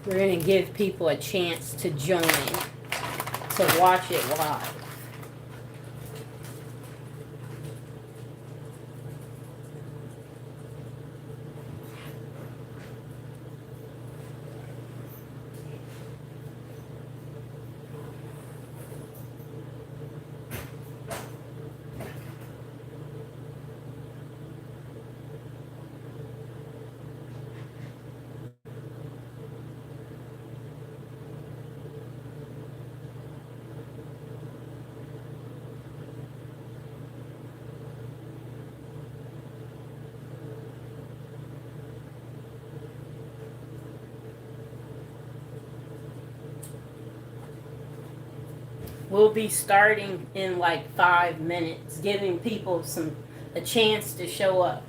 We're going to give people a chance to join, to watch it live. We'll be starting in like 5 minutes, giving people a chance to show up.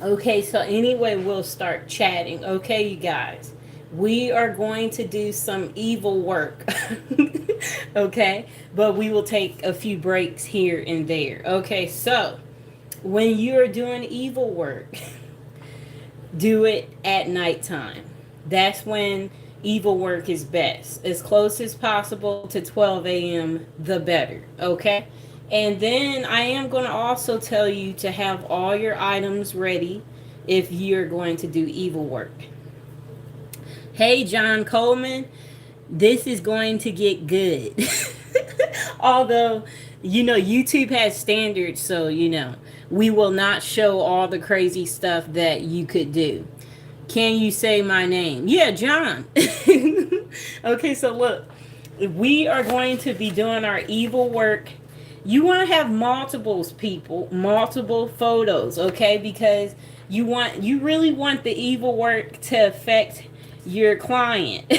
Okay, so anyway, we'll start chatting. Okay, you guys, we are going to do some evil work. Okay, but we will take a few breaks here and there. Okay, so when you're doing evil work, do it at nighttime. That's when evil work is best. As close as possible to 12 a.m., the better. Okay? And then I am going to also tell you to have all your items ready if you're going to do evil work. Hey, John Coleman, this is going to get good. Although, YouTube has standards, so, we will not show all the crazy stuff that you could do. Can you say my name? Yeah, John. Okay, so look, we are going to be doing our evil work. You want to have multiple photos, okay? Because you really want the evil work to affect your client.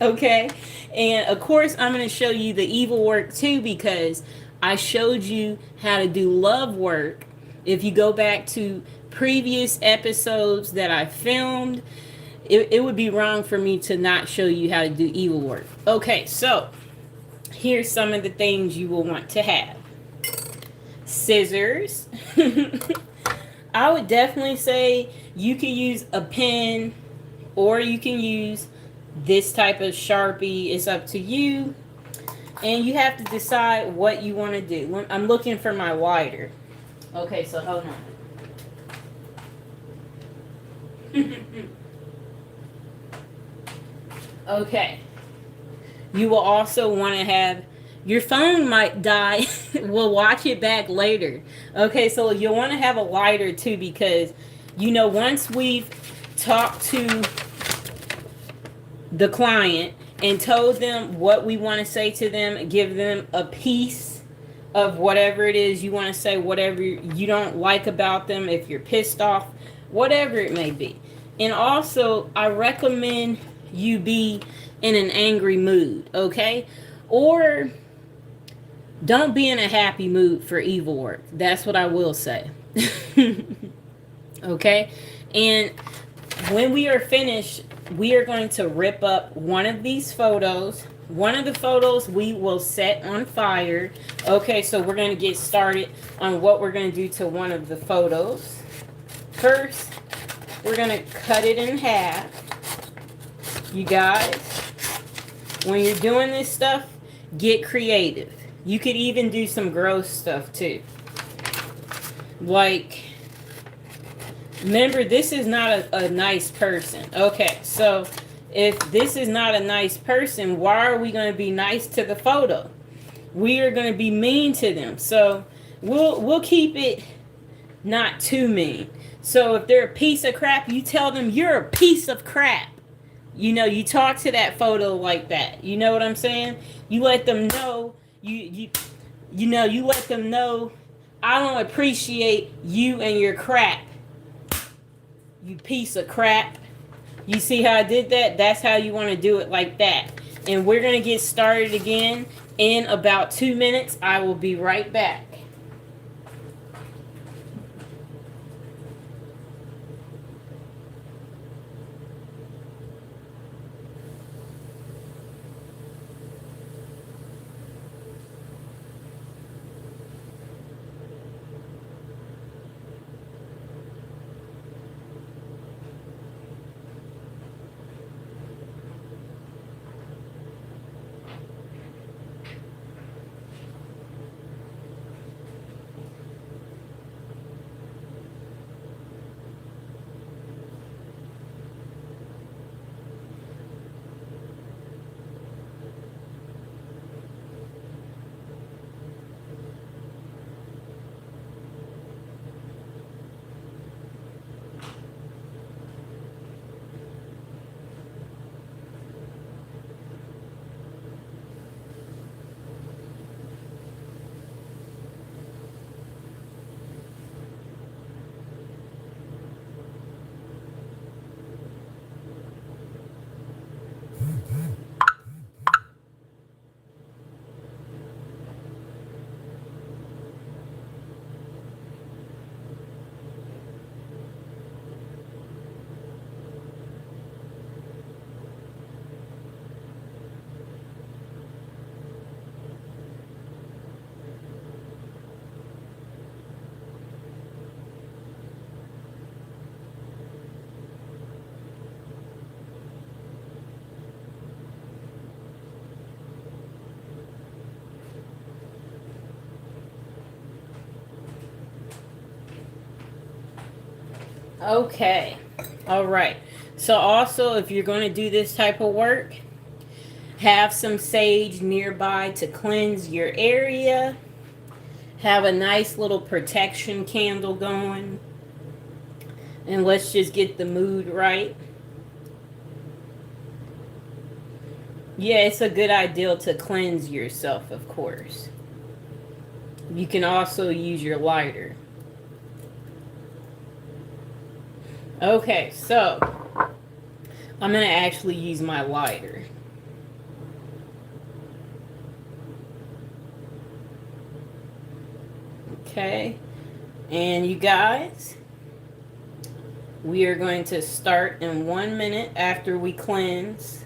Okay? And of course, I'm going to show you the evil work too, because I showed you how to do love work. If you go back to previous episodes that I filmed, it would be wrong for me to not show you how to do evil work. Okay, so here's some of the things you will want to have. Scissors. I would definitely say you can use a pen, or you can use this type of Sharpie. It's up to you. And you have to decide what you want to do. I'm looking for my lighter. Okay, so hold on. Okay. You will also want to have, your phone might die. We'll watch it back later. Okay, so you'll want to have a lighter too, because, once we've talked to the client and told them what we want to say to them, give them a piece of whatever it is you want to say, whatever you don't like about them, if you're pissed off, whatever it may be. And also, I recommend you be in an angry mood, okay? Or don't be in a happy mood for evil work. That's what I will say. Okay? And when we are finished, we are going to rip up one of these photos. One of the photos we will set on fire. Okay, so we're going to get started on what we're going to do to one of the photos. First, we're going to cut it in half. You guys, when you're doing this stuff, Get creative. You could even do some gross stuff too. Like, remember, this is not a nice person. Okay, so if this is not a nice person, why are we going to be nice to the photo? We are going to be mean to them. So we'll keep it not too mean. So if they're a piece of crap, you tell them you're a piece of crap. You know, you talk to that photo like that. You know what I'm saying? You let them know you let them know, I don't appreciate you and your crap. You piece of crap. You see how I did that? That's how you want to do it, like that. And we're going to get started again in about 2 minutes. I will be right back. Okay. All right. So also, if you're going to do this type of work, have some sage nearby to cleanse your area. Have a nice little protection candle going. And let's just get the mood right. Yeah, it's a good idea to cleanse yourself, of course. You can also use your lighter. Okay, so I'm going to actually use my lighter. Okay, and you guys, we are going to start in 1 minute after we cleanse.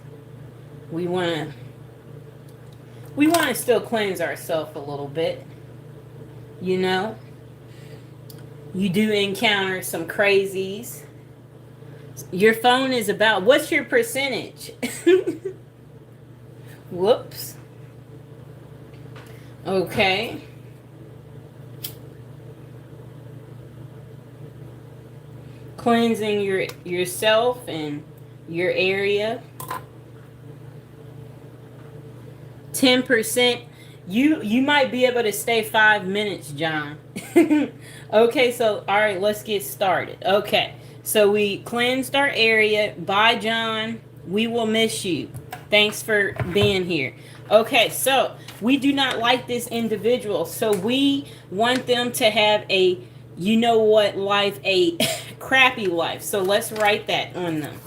We want to still cleanse ourselves a little bit. You know, you do encounter some crazies. Your phone is about, what's your percentage? Whoops. Okay. Cleansing yourself and your area. 10%. You might be able to stay 5 minutes, John. Okay, so all right, let's get started. Okay, so we cleansed our area. Bye, John. We will miss you. Thanks for being here. Okay, so we do not like this individual, so we want them to have a, you know what, life, a crappy life. So let's write that on them.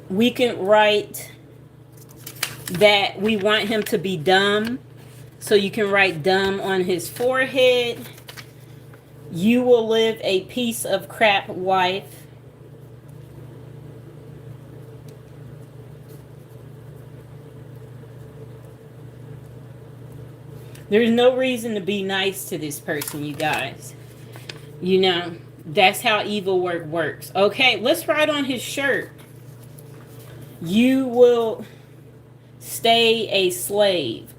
We can write that we want him to be dumb. So you can write dumb on his forehead. You will live a piece of crap life. There's no reason to be nice to this person, you guys. You know, that's how evil works. Okay, let's write on his shirt. You will stay a slave.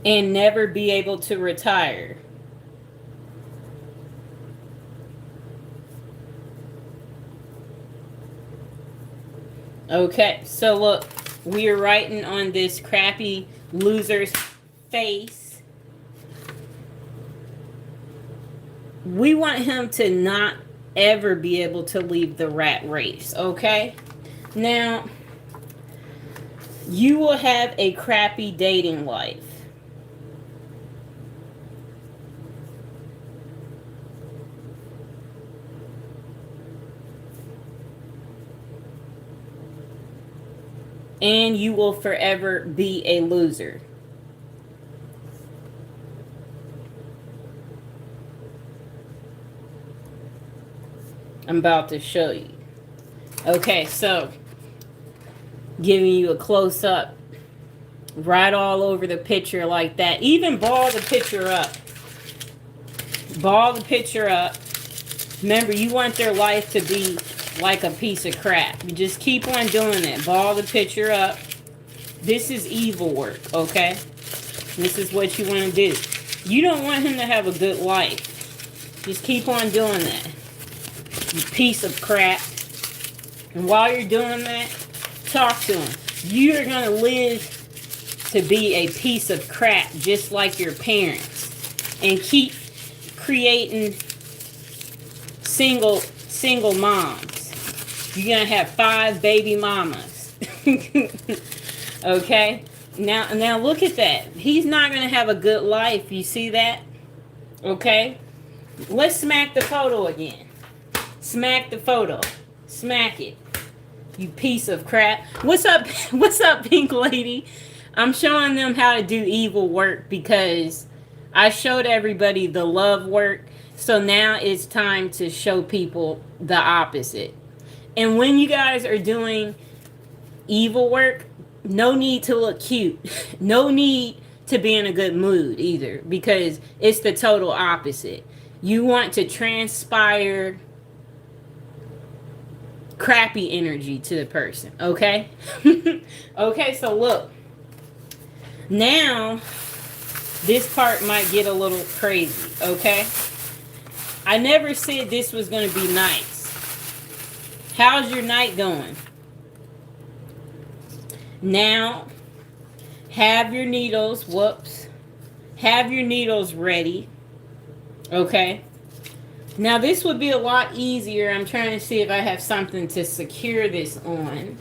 And never be able to retire. Okay, so look, we are writing on this crappy loser's face. We want him to not ever be able to leave the rat race, okay? Now, you will have a crappy dating life. And you will forever be a loser. I'm about to show you. Okay, so giving you a close-up right all over the picture like that. Even ball the picture up. Ball the picture up. Remember, you want their life to be like a piece of crap. You just keep on doing that. Ball the picture up. This is evil work, okay? This is what you want to do. You don't want him to have a good life. Just keep on doing that. You piece of crap. And while you're doing that, talk to him. You're going to live to be a piece of crap just like your parents. And keep creating single moms. You're going to have 5 baby mamas. Okay? Now look at that. He's not going to have a good life. You see that? Okay? Let's smack the photo again. Smack the photo. Smack it. You piece of crap. What's up? What's up, Pink Lady? I'm showing them how to do evil work because I showed everybody the love work. So now it's time to show people the opposite. And when you guys are doing evil work, no need to look cute. No need to be in a good mood either, because it's the total opposite. You want to transpire crappy energy to the person, okay? Okay, so look. Now, this part might get a little crazy, okay? I never said this was going to be nice. How's your night going? Now, have your needles, have your needles ready, okay? Now, this would be a lot easier. I'm trying to see if I have something to secure this on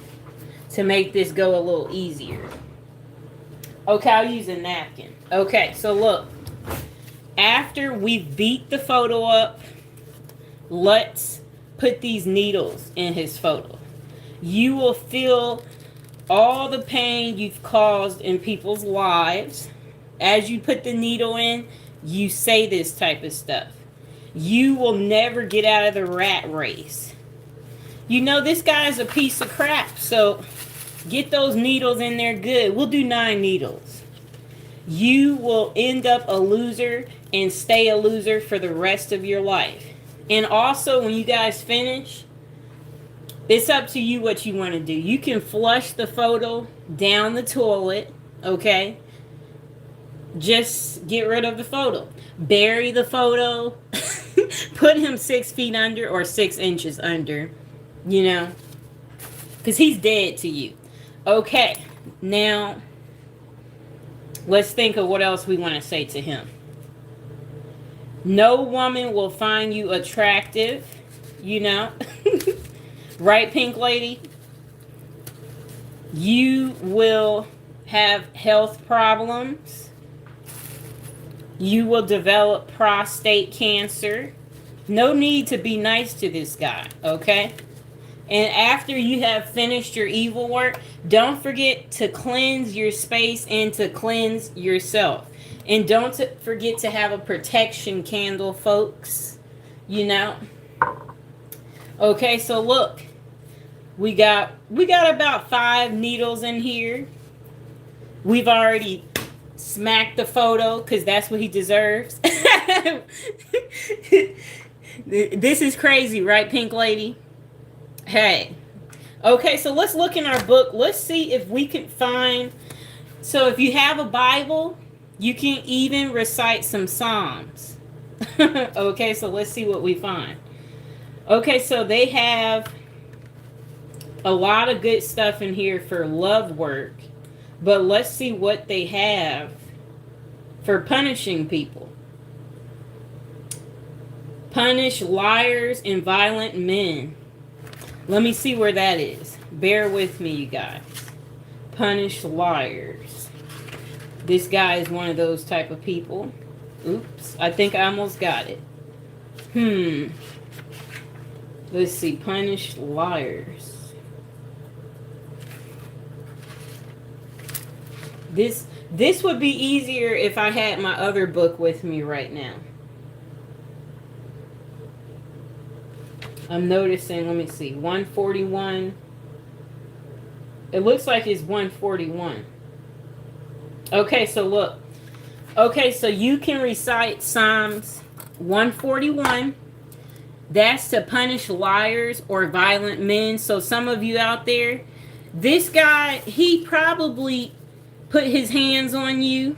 to make this go a little easier. Okay, I'll use a napkin. Okay, so look. After we beat the photo up, let's put these needles in his photo. You will feel all the pain you've caused in people's lives. As you put the needle in, you say this type of stuff. You will never get out of the rat race. You know, this guy's a piece of crap, so get those needles in there good. We'll do 9 needles. You will end up a loser and stay a loser for the rest of your life. And also, when you guys finish, it's up to you what you want to do. You can flush the photo down the toilet, okay? Just get rid of the photo. Bury the photo. Put him 6 feet under or 6 inches under, you know, because he's dead to you. Okay, now let's think of what else we want to say to him. No woman will find you attractive, you know. Right, Pink Lady? You will have health problems. You will develop prostate cancer. No need to be nice to this guy, okay? And after you have finished your evil work, don't forget to cleanse your space and to cleanse yourself. And don't forget to have a protection candle, folks. You know? Okay, so look. We got about 5 needles in here. We've already smacked the photo because that's what he deserves. This is crazy, right, Pink Lady? Hey. Okay, so let's look in our book. Let's see if we can find. So if you have a Bible, you can even recite some Psalms. Okay, so let's see what we find. Okay, so they have a lot of good stuff in here for love work. But let's see what they have for punishing people. Punish liars and violent men. Let me see where that is. Bear with me, you guys. Punish liars. This guy is one of those type of people. Oops, I think I almost got it. Let's see. Punish liars. This would be easier if I had my other book with me right now. I'm noticing, let me see, 141. It looks like it's 141. Okay, so look. Okay, so you can recite Psalms 141. That's to punish liars or violent men. So some of you out there, this guy, he probably put his hands on you.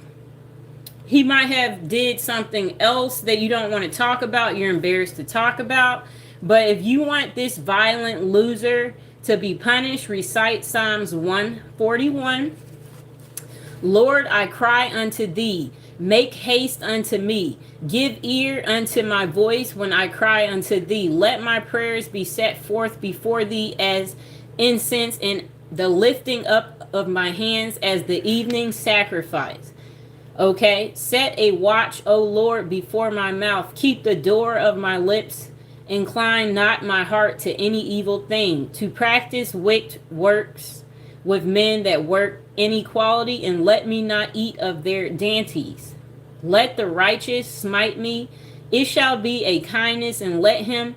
He might have did something else that you don't want to talk about. You're embarrassed to talk about. But if you want this violent loser to be punished, recite Psalms 141. Lord, I cry unto thee. Make haste unto me. Give ear unto my voice when I cry unto thee. Let my prayers be set forth before thee as incense, and the lifting up of my hands as the evening sacrifice. Okay, set a watch, O Lord, before my mouth. Keep the door of my lips. Incline not my heart to any evil thing, to practice wicked works with men that work inequality, and let me not eat of their dainties. Let the righteous smite me. It shall be a kindness, and let him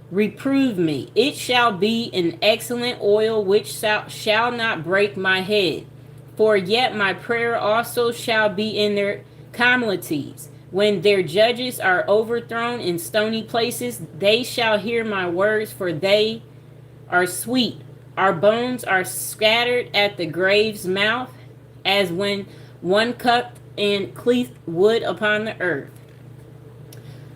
reprove me. It shall be an excellent oil which shall not break my head. For yet my prayer also shall be in their communities. When their judges are overthrown in stony places, they shall hear my words, for they are sweet. Our bones are scattered at the grave's mouth, as when one cut and cleaved wood upon the earth.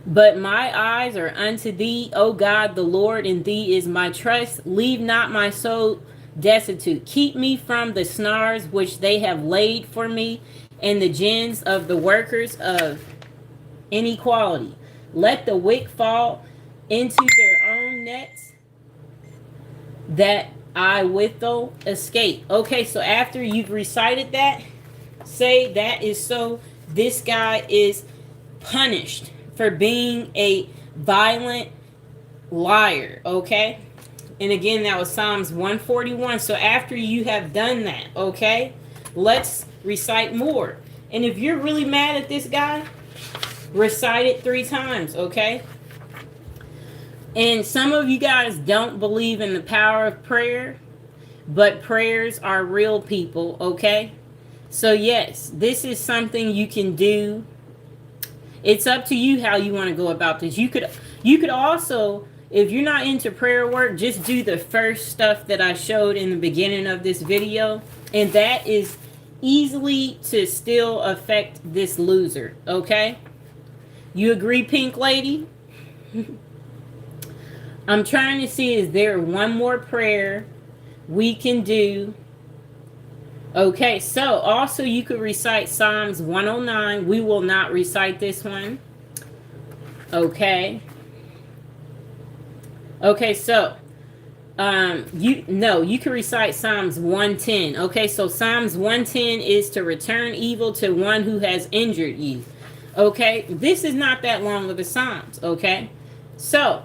But my eyes are unto thee, O God, the Lord, in thee is my trust. Leave not my soul destitute. Keep me from the snares which they have laid for me, and the gins of the workers of inequality. Let the wicked fall into their own nets, that I withal escape. Okay, so after you've recited that, say that is so. This guy is punished for being a violent liar. Okay, and again, that was Psalms 141. So after you have done that, okay, let's recite more. And if you're really mad at this guy, recite it 3 times, okay? And some of you guys don't believe in the power of prayer, but prayers are real, people, okay? So yes, this is something you can do. It's up to you how you want to go about this. You could also, if you're not into prayer work, just do the first stuff that I showed in the beginning of this video, and that is easily to still affect this loser, okay? You agree, Pink Lady? I'm trying to see, is there one more prayer we can do? Okay, so also you could recite Psalms 109. We will not recite this one. Okay. Okay, so you can recite Psalms 110. Okay, so Psalms 110 is to return evil to one who has injured you. Okay, this is not that long of a Psalms. Okay, so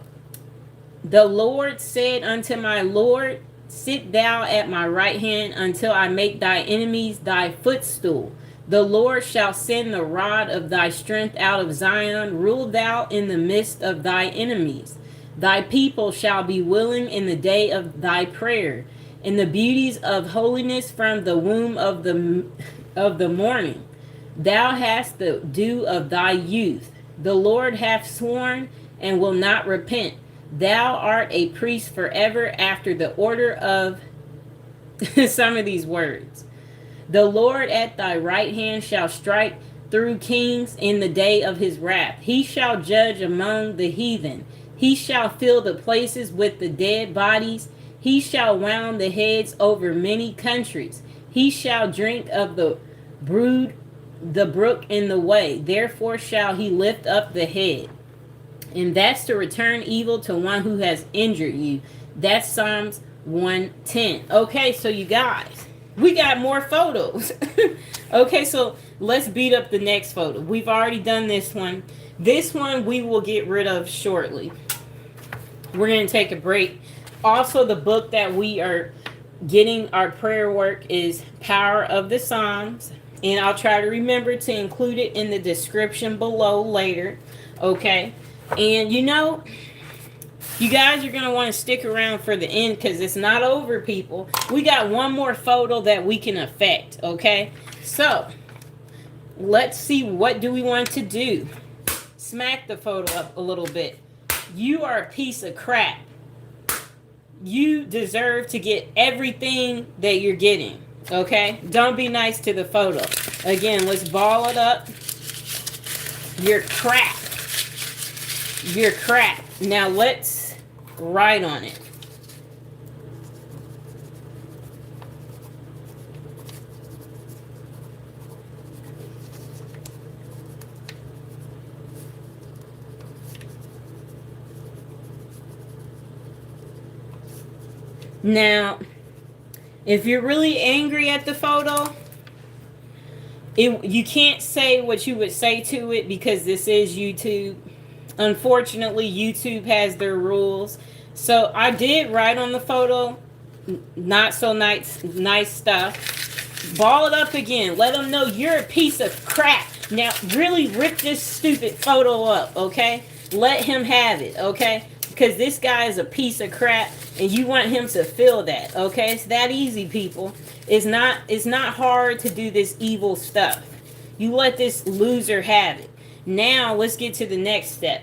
the Lord said unto my Lord, sit thou at my right hand until I make thy enemies thy footstool. The Lord shall send the rod of thy strength out of Zion. Rule thou in the midst of thy enemies. Thy people shall be willing in the day of thy prayer, in the beauties of holiness from the womb of the morning. Thou hast the dew of thy youth. The Lord hath sworn, and will not repent. Thou art a priest forever after the order of some of these words. The Lord at thy right hand shall strike through kings in the day of his wrath. He shall judge among the heathen. He shall fill the places with the dead bodies. He shall wound the heads over many countries. He shall drink of the brook in the way. Therefore shall he lift up the head. And that's to return evil to one who has injured you. That's Psalms 110. Okay, so you guys, we got more photos. Okay, so let's beat up the next photo. We've already done this one. This one we will get rid of shortly. We're going to take a break. Also, the book that we are getting our prayer work is Power of the Psalms. And I'll try to remember to include it in the description below later. Okay. And you know, you guys are going to want to stick around for the end because it's not over, people. We got one more photo that we can affect. Okay. So, let's see, what do we want to do? Smack the photo up a little bit. You are a piece of crap. You deserve to get everything that you're getting. Okay? Don't be nice to the photo. Again, let's ball it up. You're crap. You're crap. Now let's write on it. Now, if you're really angry at the photo, you can't say what you would say to it because this is YouTube. Unfortunately, YouTube has their rules. So I did write on the photo, not so nice stuff. Ball it up again. Let them know you're a piece of crap. Now, really rip this stupid photo up, okay? Let him have it, okay? Because this guy is a piece of crap. And you want him to feel that, okay? It's that easy, people. It's not hard to do this evil stuff. You let this loser have it. Now, let's get to the next step.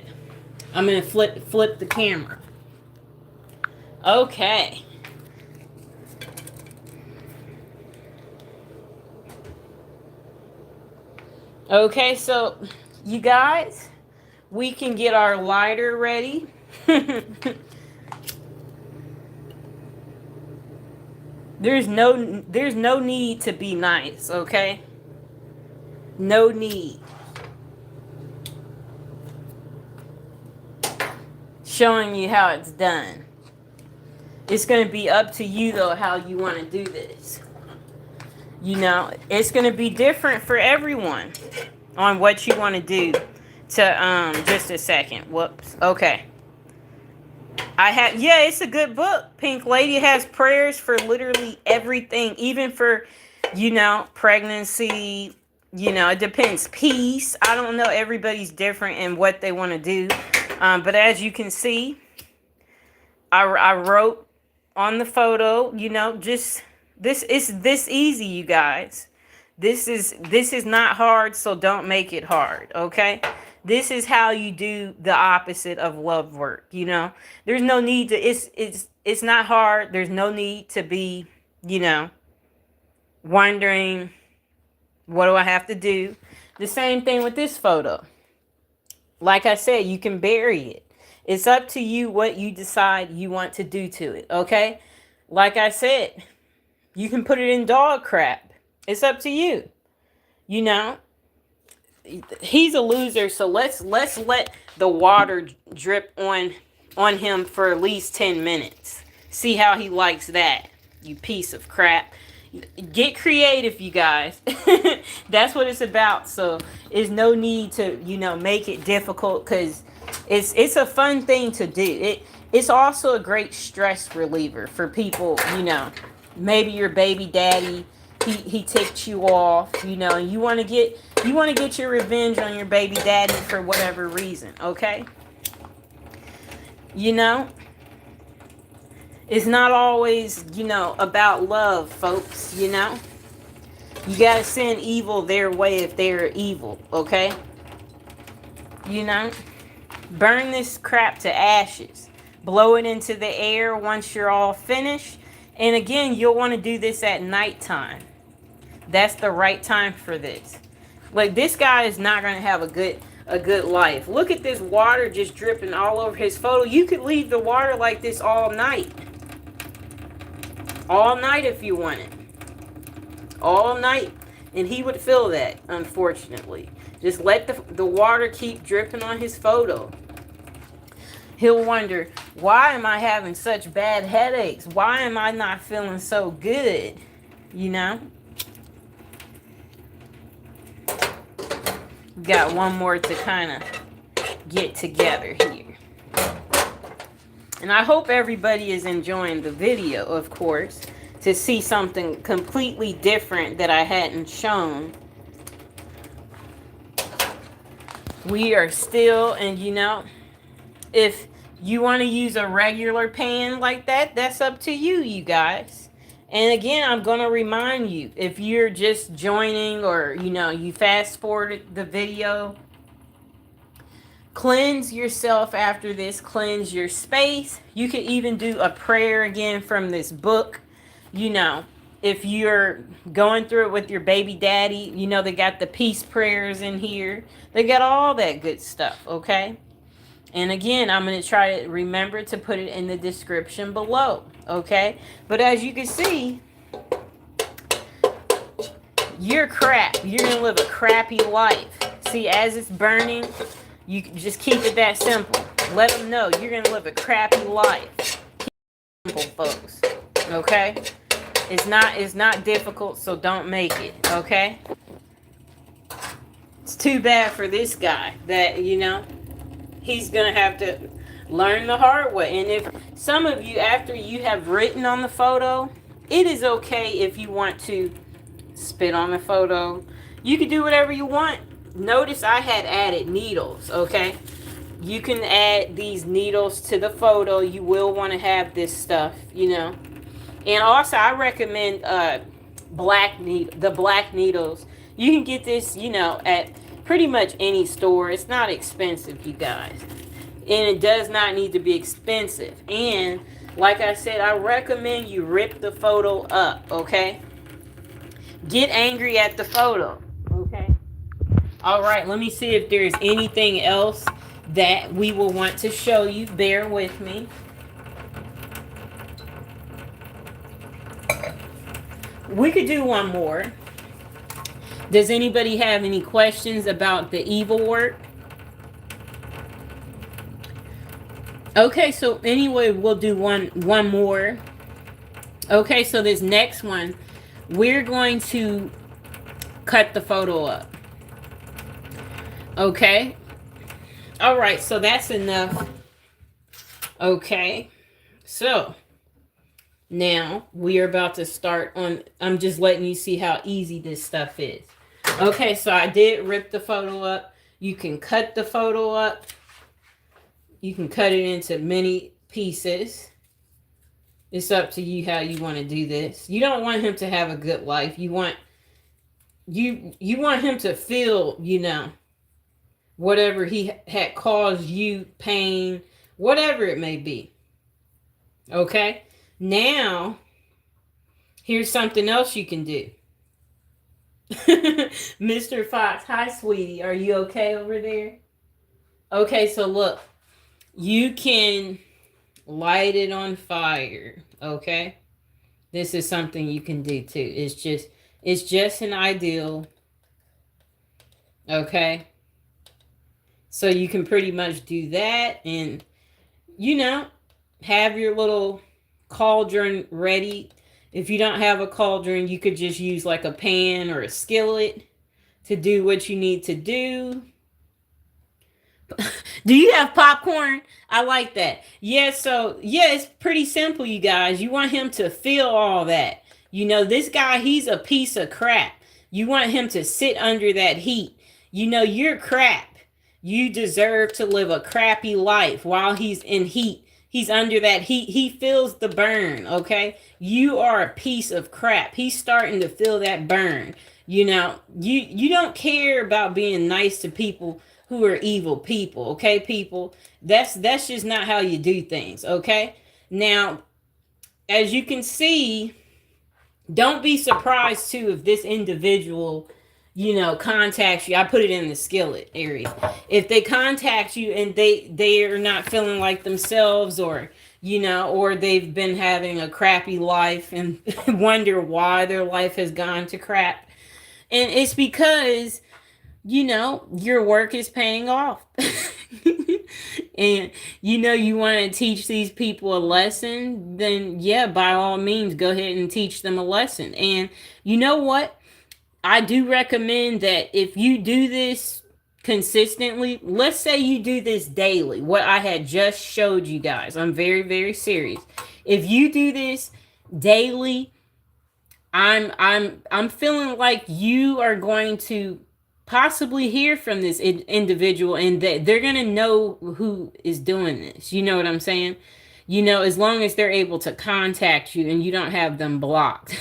I'm going to flip the camera. Okay. Okay, so, you guys, we can get our lighter ready. There's no need to be nice, okay? No need. Showing you how it's done. It's going to be up to you, though, how you want to do this. You know, it's going to be different for everyone on what you want to do. Just a second. Whoops. Okay. It's a good book. Pink Lady has prayers for literally everything, even for, pregnancy, it depends. Peace. I don't know. Everybody's different in what they want to do. But as you can see, I wrote on the photo, just this is this easy, you guys. This is not hard, so don't make it hard, okay? This is how you do the opposite of love work, There's no need to, it's not hard. There's no need to be, wondering, what do I have to do? The same thing with this photo. Like I said, you can bury it. It's up to you what you decide you want to do to it, okay? Like I said, you can put it in dog crap. It's up to you, He's a loser, so let's let the water drip on him for at least 10 minutes. See how he likes that, you piece of crap. Get creative, you guys. That's what it's about. So there's no need to, make it difficult, because it's a fun thing to do. It's also a great stress reliever for people, maybe your baby daddy, he ticked you off, and you want to get your revenge on your baby daddy for whatever reason, okay? It's not always, about love, folks, You gotta send evil their way if they're evil, okay? Burn this crap to ashes. Blow it into the air once you're all finished. And again, you'll want to do this at nighttime. That's the right time for this. Like, this guy is not going to have a good life. Look at this water just dripping all over his photo. You could leave the water like this all night. All night if you wanted. All night. And he would feel that, unfortunately. Just let the water keep dripping on his photo. He'll wonder, why am I having such bad headaches? Why am I not feeling so good? You know? Got one more to kind of get together here. And I hope everybody is enjoying the video, of course, to see something completely different that I hadn't shown. We are still, and you know, if you want to use a regular pan like that, that's up to you, you guys. And again, I'm going to remind you, if you're just joining or, you know, you fast forwarded the video, cleanse yourself after this, cleanse your space. You could even do a prayer again from this book. You know, if you're going through it with your baby daddy, you know, they got the peace prayers in here. They got all that good stuff, okay? And again, I'm going to try to remember to put it in the description below, okay? But as you can see, you're crap. You're going to live a crappy life. See, as it's burning, you just keep it that simple. Let them know you're going to live a crappy life. Keep it simple, folks, okay? It's not difficult, so don't make it, okay? It's too bad for this guy that, you know, he's going to have to learn the hard way. And if some of you, after you have written on the photo, it is okay if you want to spit on the photo. You can do whatever you want. Notice I had added needles, okay? You can add these needles to the photo. You will want to have this stuff, you know. And also, I recommend the black needles. You can get this, you know, at pretty much any store. It's not expensive, you guys. And it does not need to be expensive. And like I said, I recommend you rip the photo up, okay? Get angry at the photo, okay? All right, let me see if there's anything else that we will want to show you. Bear with me. We could do one more. Does anybody have any questions about the evil work? Okay, so anyway, we'll do one more. Okay, so this next one, we're going to cut the photo up. Okay. All right, so that's enough. Okay. So now we are about to start on, I'm just letting you see how easy this stuff is. Okay, so I did rip the photo up. You can cut the photo up. You can cut it into many pieces. It's up to you how you want to do this. You don't want him to have a good life. You want him to feel, you know, whatever he had caused you pain, whatever it may be. Okay? Now, here's something else you can do. Mr. Fox, hi, sweetie. Are you okay over there? Okay, so look. You can light it on fire, okay? This is something you can do too. It's just an ideal, okay? So you can pretty much do that and, you know, have your little cauldron ready. If you don't have a cauldron, you could just use like a pan or a skillet to do what you need to do. Do you have popcorn? I like that. Yeah, so, yeah, it's pretty simple, you guys. You want him to feel all that. You know, this guy, he's a piece of crap. You want him to sit under that heat. You know, you're crap. You deserve to live a crappy life while he's in heat. He's under that heat. He feels the burn, okay? You are a piece of crap. He's starting to feel that burn. You know, you don't care about being nice to people who are evil people. Okay, people, that's just not how you do things. Okay, now as you can see, don't be surprised too if this individual, contacts you. I put it in the skillet area. If they contact you and they are not feeling like themselves, or or they've been having a crappy life and wonder why their life has gone to crap, and it's because your work is paying off. And you want to teach these people a lesson, then yeah, by all means, go ahead and teach them a lesson. And you know what? I do recommend that if you do this consistently, let's say you do this daily, what I had just showed you guys, I'm very, very serious. If you do this daily, I'm feeling like you are going to possibly hear from this individual, and that they're going to know who is doing this. You know what I'm saying? As long as they're able to contact you and you don't have them blocked.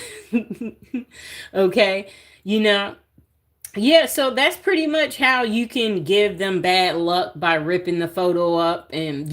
Okay? Yeah, so that's pretty much how you can give them bad luck, by ripping the photo up. And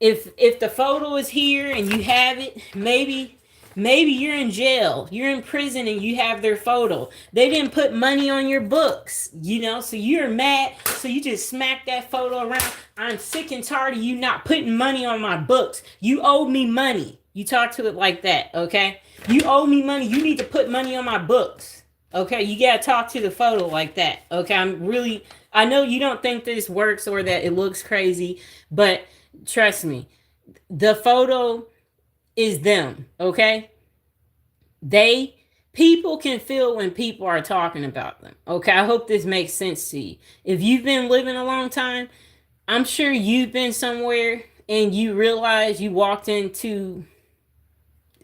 if the photo is here and you have it, maybe you're in jail, you're in prison, and you have their photo. They didn't put money on your books, so you're mad, so you just smack that photo around. I'm sick and tired of you not putting money on my books. You owe me money. You talk to it like that. Okay, you owe me money. You need to put money on my books. Okay, you gotta talk to the photo like that. Okay, I know you don't think this works or that it looks crazy, but trust me, the photo is them. Okay, people can feel when people are talking about them. Okay, I hope this makes sense to you. If you've been living a long time, I'm sure you've been somewhere and you realize you walked into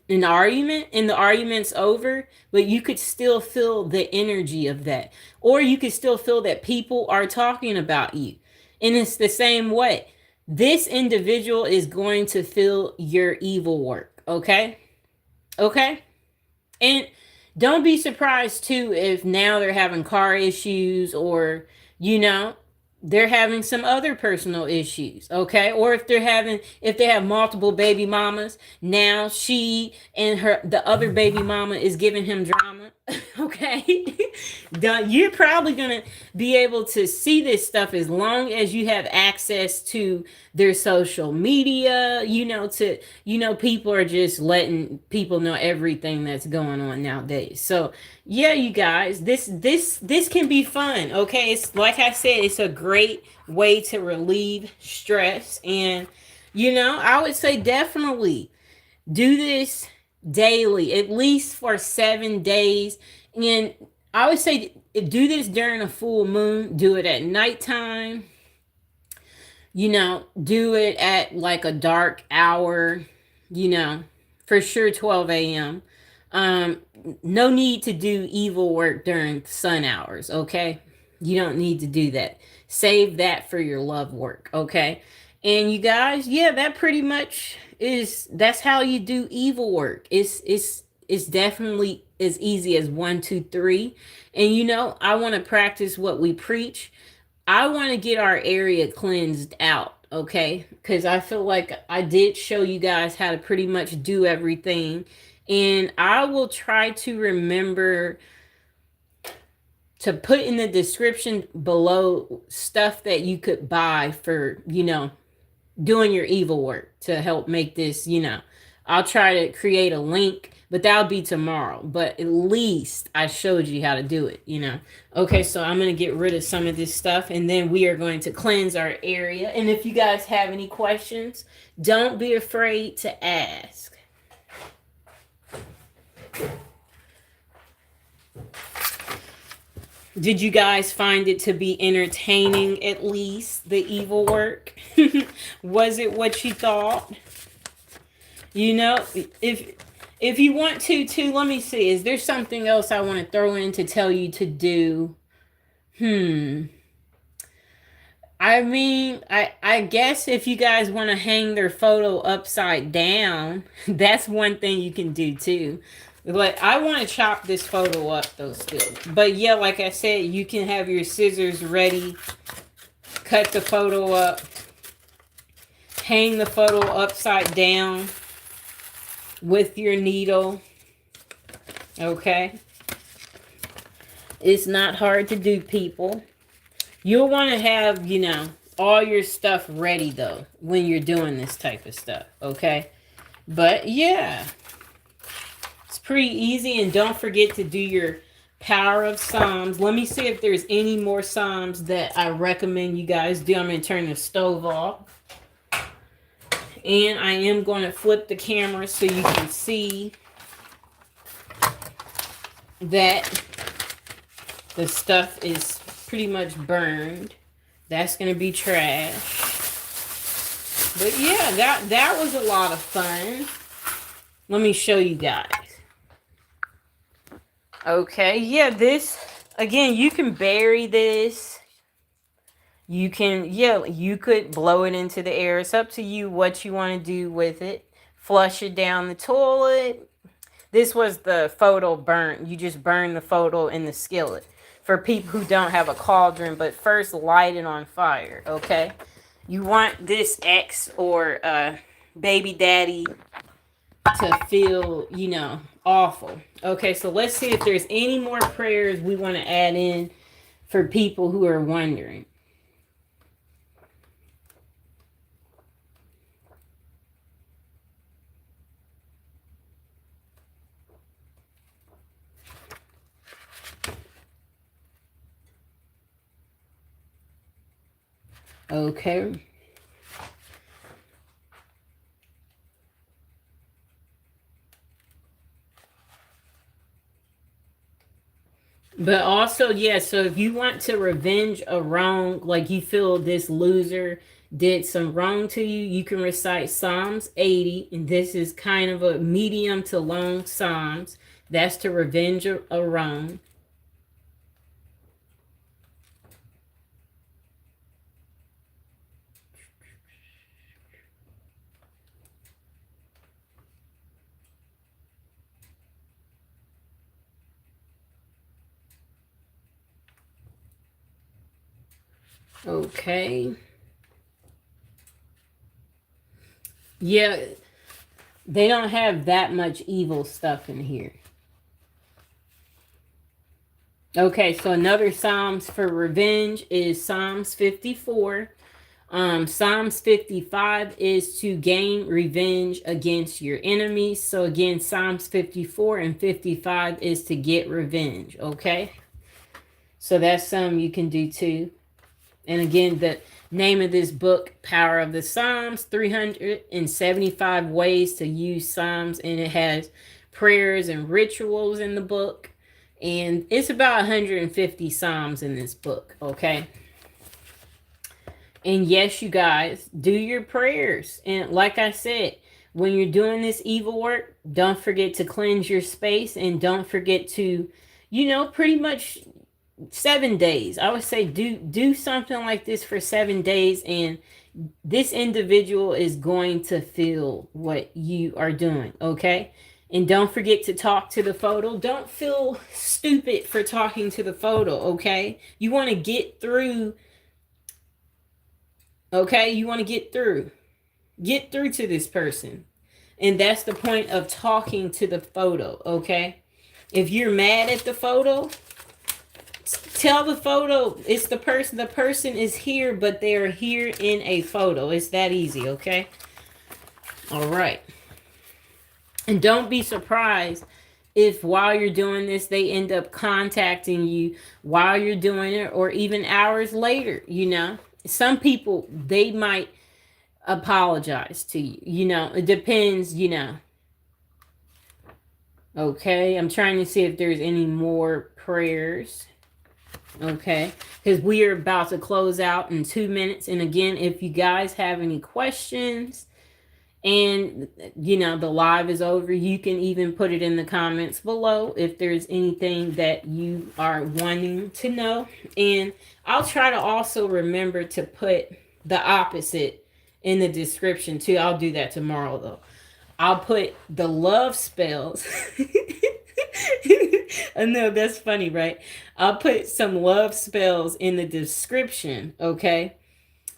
an argument and the argument's over, but you could still feel the energy of that, or you could still feel that people are talking about you. And it's the same way. This individual is going to feel your evil work. Okay, and don't be surprised too if now they're having car issues, or they're having some other personal issues. Okay, or if they have multiple baby mamas, now she and the other baby mama is giving him drama. Okay, you're probably gonna be able to see this stuff as long as you have access to their social media. People are just letting people know everything that's going on nowadays. So yeah, you guys, this can be fun. Okay, it's like I said, it's a great way to relieve stress. And I would say definitely do this daily, at least for 7 days. And I would say do this during a full moon. Do it at nighttime. Do it at like a dark hour. For sure 12 a.m. No need to do evil work during sun hours. Okay, you don't need to do that. Save that for your love work. Okay, and you guys, yeah, that pretty much that's how you do evil work. It's definitely as easy as 1, 2, 3. And I want to practice what we preach. I want to get our area cleansed out. Okay, because I feel like I did show you guys how to pretty much do everything. And I will try to remember to put in the description below stuff that you could buy for, doing your evil work to help make this, I'll try to create a link, but that'll be tomorrow. But at least I showed you how to do it, Okay, so I'm going to get rid of some of this stuff, and then we are going to cleanse our area. And if you guys have any questions, don't be afraid to ask. Did you guys find it to be entertaining, at least, the evil work? Was it what you thought? If you want to, too, let me see. Is there something else I want to throw in to tell you to do? I mean, I guess if you guys want to hang their photo upside down, that's one thing you can do, too. But I want to chop this photo up though still. But yeah, like I said, you can have your scissors ready. Cut the photo up. Hang the photo upside down with your needle. Okay. It's not hard to do, people. You'll want to have, you know, all your stuff ready though when you're doing this type of stuff. Okay. But yeah. It's pretty easy, and don't forget to do your power of Psalms. Let me see if there's any more Psalms that I recommend you guys do. I'm going to turn the stove off. And I am going to flip the camera so you can see that the stuff is pretty much burned. That's going to be trash. But yeah, that was a lot of fun. Let me show you guys. Okay, yeah, this, again, you can bury this. You can, yeah, you could blow it into the air. It's up to you what you want to do with it. Flush it down the toilet. This was the photo burnt. You just burn the photo in the skillet. For people who don't have a cauldron, but first light it on fire, okay? You want this ex or baby daddy to feel, you know, awful. Okay, so let's see if there's any more prayers we want to add in for people who are wondering. Okay. But also, yeah, so if you want to revenge a wrong, like you feel this loser did some wrong to you, you can recite Psalms 80. And this is kind of a medium to long Psalms. That's to revenge a wrong. Okay. Yeah, they don't have that much evil stuff in here. Okay, so another Psalms for revenge is Psalms 54. Psalms 55 is to gain revenge against your enemies. So again, Psalms 54 and 55 is to get revenge. Okay, so that's something you can do too. And again, the name of this book, Power of the Psalms, 375 ways to use Psalms. And it has prayers and rituals in the book. And it's about 150 Psalms in this book, okay? And yes, you guys, do your prayers. And like I said, when you're doing this evil work, don't forget to cleanse your space. And don't forget to, you know, pretty much 7 days. I would say do something like this for 7 days, and this individual is going to feel what you are doing, okay? And don't forget to talk to the photo. Don't feel stupid for talking to the photo, okay? You want to get through, okay? You want to get through to this person. And that's the point of talking to the photo, okay? If you're mad at the photo, tell the photo it's the person is here, but they're here in a photo. It's that easy, okay? All right. And don't be surprised if while you're doing this, they end up contacting you while you're doing it, or even hours later, you know. Some people, they might apologize to you, you know. It depends, you know. Okay, I'm trying to see if there's any more prayers. Okay, because we are about to close out in 2 minutes. And again, if you guys have any questions and you know the live is over, you can even put it in the comments below if there's anything that you are wanting to know. And I'll try to also remember to put the opposite in the description too. I'll do that tomorrow though. I'll put the love spells. I know that's funny, right? I'll put some love spells in the description, okay?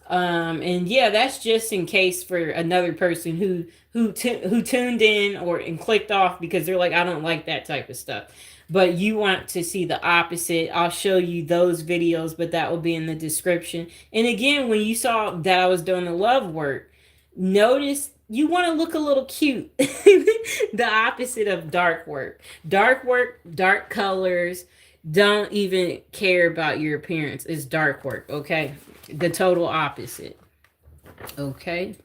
And yeah, that's just in case for another person who tuned in or and clicked off because they're like, I don't like that type of stuff. But you want to see the opposite. I'll show you those videos, but that will be in the description. And again, when you saw that I was doing the love work, notice you want to look a little cute. The opposite of dark work. Dark work, dark colors, don't even care about your appearance. It's dark work, okay? The total opposite. Okay.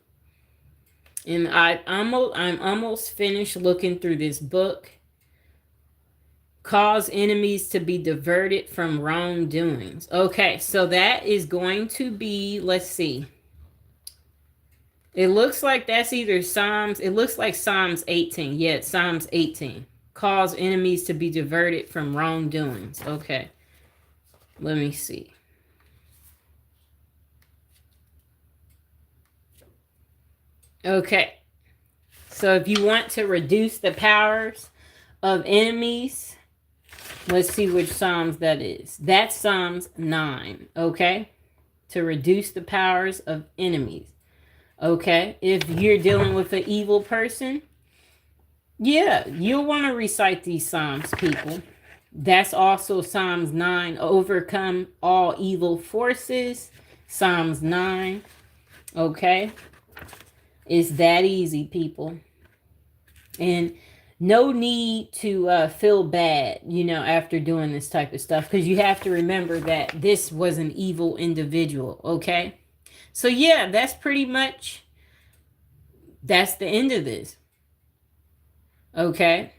And I'm almost finished looking through this book. Cause enemies to be diverted from wrongdoings. Okay, so that is going to be, let's see. It looks like that's either Psalms. It looks like Psalms 18. Yeah, it's Psalms 18. Cause enemies to be diverted from wrongdoings. Okay. Let me see. Okay. So if you want to reduce the powers of enemies, let's see which Psalms that is. That's Psalms 9. Okay. To reduce the powers of enemies. Okay, if you're dealing with an evil person, yeah, you'll want to recite these Psalms, people. That's also Psalms 9, overcome all evil forces. Psalms 9, okay? It's that easy, people. And no need to feel bad, after doing this type of stuff, because you have to remember that this was an evil individual, okay? So yeah, that's the end of this. Okay.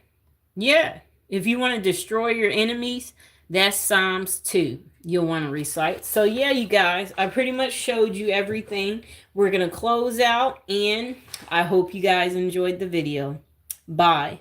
Yeah. If you want to destroy your enemies, that's Psalms 2 you'll want to recite. So yeah, you guys, I pretty much showed you everything. We're going to close out, and I hope you guys enjoyed the video. Bye.